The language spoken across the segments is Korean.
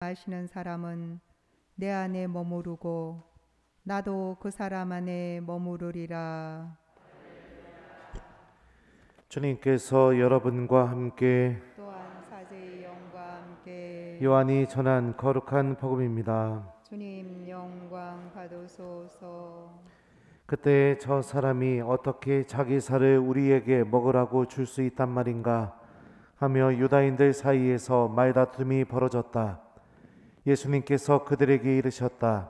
마시는 사람은 내 안에 머무르고 나도 그 사람 안에 머무르리라. 주님께서 여러분과 함께 또한 사제의 영과 함께 요한이 전한 거룩한 복음입니다. 주님 영광 받으소서. 그때 저 사람이 어떻게 자기 살을 우리에게 먹으라고 줄 수 있단 말인가 하며 유다인들 사이에서 말다툼이 벌어졌다. 예수님께서 그들에게 이르셨다.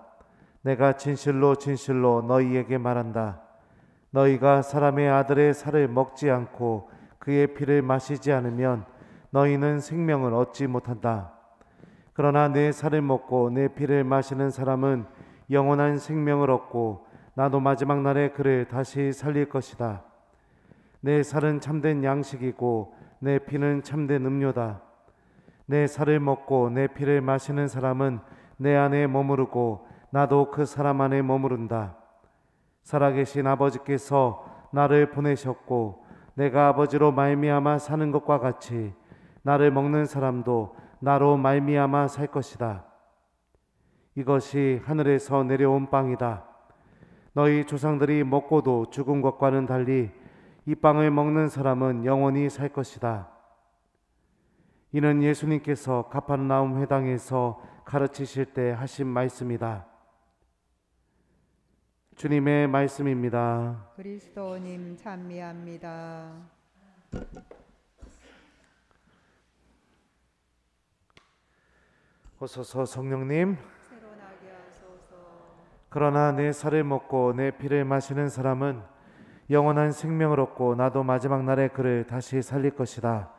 내가 진실로 진실로 너희에게 말한다. 너희가 사람의 아들의 살을 먹지 않고 그의 피를 마시지 않으면 너희는 생명을 얻지 못한다. 그러나 내 살을 먹고 내 피를 마시는 사람은 영원한 생명을 얻고 나도 마지막 날에 그를 다시 살릴 것이다. 내 살은 참된 양식이고 내 피는 참된 음료다. 내 살을 먹고 내 피를 마시는 사람은 내 안에 머무르고 나도 그 사람 안에 머무른다. 살아계신 아버지께서 나를 보내셨고 내가 아버지로 말미암아 사는 것과 같이 나를 먹는 사람도 나로 말미암아 살 것이다. 이것이 하늘에서 내려온 빵이다. 너희 조상들이 먹고도 죽은 것과는 달리 이 빵을 먹는 사람은 영원히 살 것이다. 이는 예수님께서 가파르나움 회당에서 가르치실 때 하신 말씀이다. 주님의 말씀입니다. 그리스도님 찬미합니다. 오소서 성령님. 새로 나게 하소서. 그러나 내 살을 먹고 내 피를 마시는 사람은 영원한 생명을 얻고 나도 마지막 날에 그를 다시 살릴 것이다.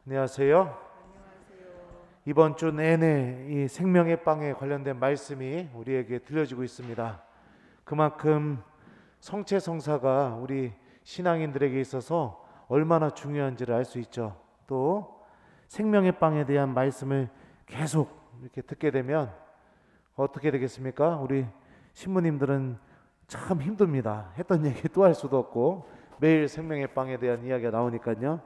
안녕하세요. 이번 주 내내 이 생명의 빵에 관련된 말씀이 우리에게 들려지고 있습니다. 그만큼 성체성사가 우리 신앙인들에게 있어서 얼마나 중요한지를 알 수 있죠. 또 생명의 빵에 대한 말씀을 계속 이렇게 듣게 되면 어떻게 되겠습니까? 우리 신부님들은 참 힘듭니다. 했던 얘기 또 할 수도 없고 매일 생명의 빵에 대한 이야기가 나오니까요.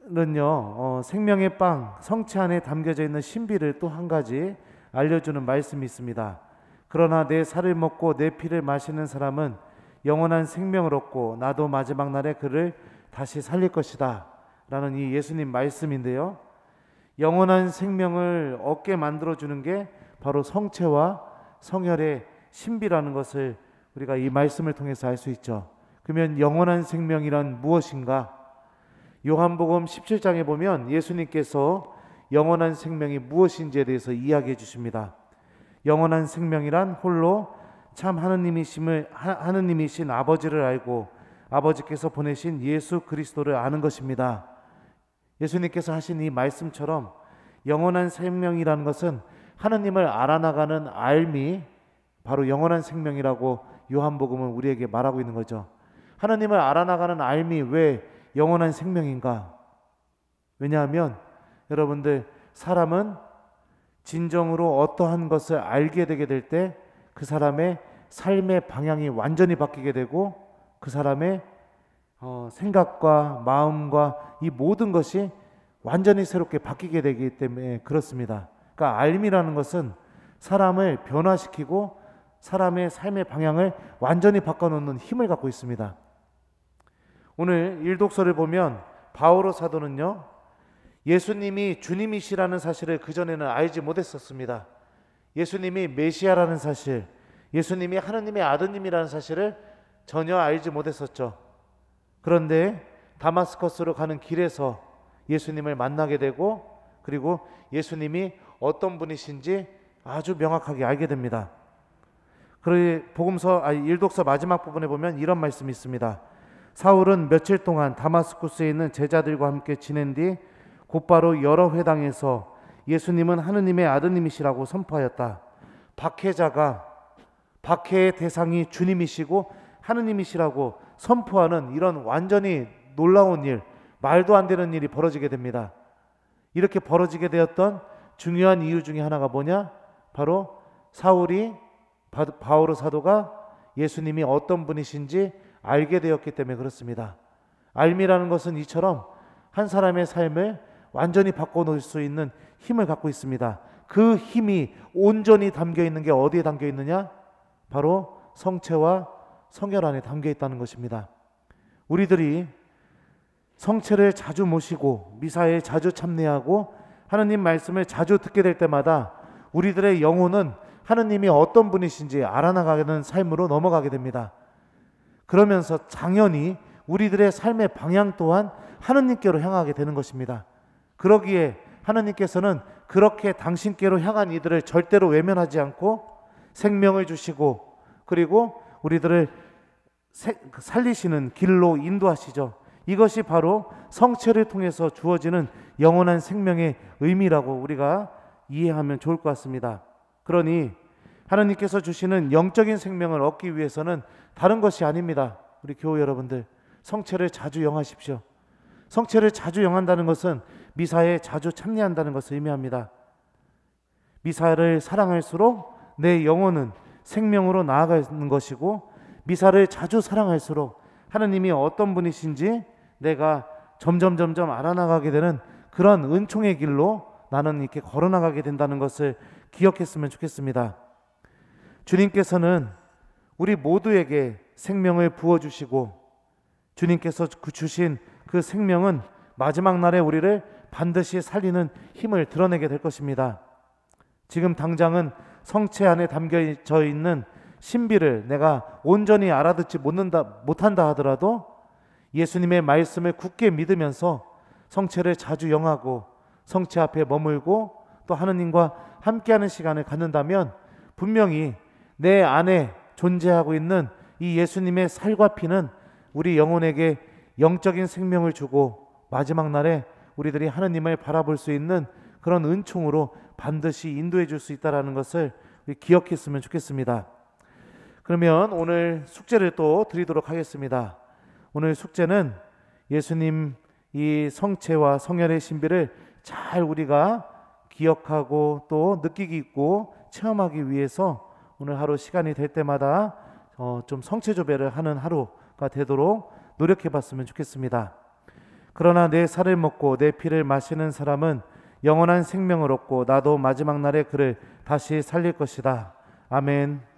오늘은요 생명의 빵 성체 안에 담겨져 있는 신비를 또 한 가지 알려주는 말씀이 있습니다. 그러나 내 살을 먹고 내 피를 마시는 사람은 영원한 생명을 얻고 나도 마지막 날에 그를 다시 살릴 것이다 라는 이 예수님 말씀인데요, 영원한 생명을 얻게 만들어주는 게 바로 성체와 성혈의 신비라는 것을 우리가 이 말씀을 통해서 알 수 있죠. 그러면 영원한 생명이란 무엇인가? 요한복음 17장에 보면 예수님께서 영원한 생명이 무엇인지에 대해서 이야기해 주십니다. 영원한 생명이란 홀로 참 하느님이신 아버지를 알고 아버지께서 보내신 예수 그리스도를 아는 것입니다. 예수님께서 하신 이 말씀처럼 영원한 생명이라는 것은 하느님을 알아나가는 알미, 바로 영원한 생명이라고 요한복음은 우리에게 말하고 있는 거죠. 하느님을 알아나가는 알미, 왜 영원한 생명인가? 왜냐하면 여러분들, 사람은 진정으로 어떠한 것을 알게 되게 될 때 그 사람의 삶의 방향이 완전히 바뀌게 되고 그 사람의 생각과 마음과 이 모든 것이 완전히 새롭게 바뀌게 되기 때문에 그렇습니다. 그러니까 알미라는 것은 사람을 변화시키고 사람의 삶의 방향을 완전히 바꿔놓는 힘을 갖고 있습니다. 오늘 일독서를 보면 바오로 사도는요, 예수님이 주님이시라는 사실을 그전에는 알지 못했었습니다. 예수님이 메시아라는 사실, 예수님이 하느님의 아드님이라는 사실을 전혀 알지 못했었죠. 그런데 다마스커스로 가는 길에서 예수님을 만나게 되고, 그리고 예수님이 어떤 분이신지 아주 명확하게 알게 됩니다. 그리고 일독서 마지막 부분에 보면 이런 말씀이 있습니다. 사울은 며칠 동안 다마스쿠스에 있는 제자들과 함께 지낸 뒤 곧바로 여러 회당에서 예수님은 하느님의 아드님이시라고 선포하였다. 박해의 대상이 주님이시고 하느님이시라고 선포하는 이런 완전히 놀라운 일, 말도 안 되는 일이 벌어지게 됩니다. 이렇게 벌어지게 되었던 중요한 이유 중에 하나가 뭐냐? 바로 바오로 사도가 예수님이 어떤 분이신지 알게 되었기 때문에 그렇습니다. 알미라는 것은 이처럼 한 사람의 삶을 완전히 바꿔놓을 수 있는 힘을 갖고 있습니다. 그 힘이 온전히 담겨 있는 게 어디에 담겨 있느냐? 바로 성체와 성결 안에 담겨 있다는 것입니다. 우리들이 성체를 자주 모시고 미사에 자주 참여하고 하느님 말씀을 자주 듣게 될 때마다 우리들의 영혼은 하느님이 어떤 분이신지 알아나가는 삶으로 넘어가게 됩니다. 그러면서 당연히 우리들의 삶의 방향 또한 하느님께로 향하게 되는 것입니다. 그러기에 하느님께서는 그렇게 당신께로 향한 이들을 절대로 외면하지 않고 생명을 주시고 그리고 우리들을 살리시는 길로 인도하시죠. 이것이 바로 성체를 통해서 주어지는 영원한 생명의 의미라고 우리가 이해하면 좋을 것 같습니다. 그러니 하나님께서 주시는 영적인 생명을 얻기 위해서는 다른 것이 아닙니다. 우리 교우 여러분들, 성체를 자주 영하십시오. 성체를 자주 영한다는 것은 미사에 자주 참여한다는 것을 의미합니다. 미사를 사랑할수록 내 영혼은 생명으로 나아가는 것이고, 미사를 자주 사랑할수록 하나님이 어떤 분이신지 내가 점점 알아나가게 되는 그런 은총의 길로 나는 이렇게 걸어나가게 된다는 것을 기억했으면 좋겠습니다. 주님께서는 우리 모두에게 생명을 부어주시고 주님께서 주신 그 생명은 마지막 날에 우리를 반드시 살리는 힘을 드러내게 될 것입니다. 지금 당장은 성체 안에 담겨져 있는 신비를 내가 온전히 알아듣지 못한다 하더라도 예수님의 말씀을 굳게 믿으면서 성체를 자주 영하고 성체 앞에 머물고 또 하느님과 함께하는 시간을 갖는다면 분명히 내 안에 존재하고 있는 이 예수님의 살과 피는 우리 영혼에게 영적인 생명을 주고 마지막 날에 우리들이 하느님을 바라볼 수 있는 그런 은총으로 반드시 인도해 줄 수 있다는 것을 기억했으면 좋겠습니다. 그러면 오늘 숙제를 또 드리도록 하겠습니다. 오늘 숙제는 예수님 이 성체와 성혈의 신비를 잘 우리가 기억하고 또 느끼기 있고 체험하기 위해서 오늘 하루 시간이 될 때마다 좀 성체조배를 하는 하루가 되도록 노력해 봤으면 좋겠습니다. 그러나 내 살을 먹고 내 피를 마시는 사람은 영원한 생명을 얻고 나도 마지막 날에 그를 다시 살릴 것이다. 아멘.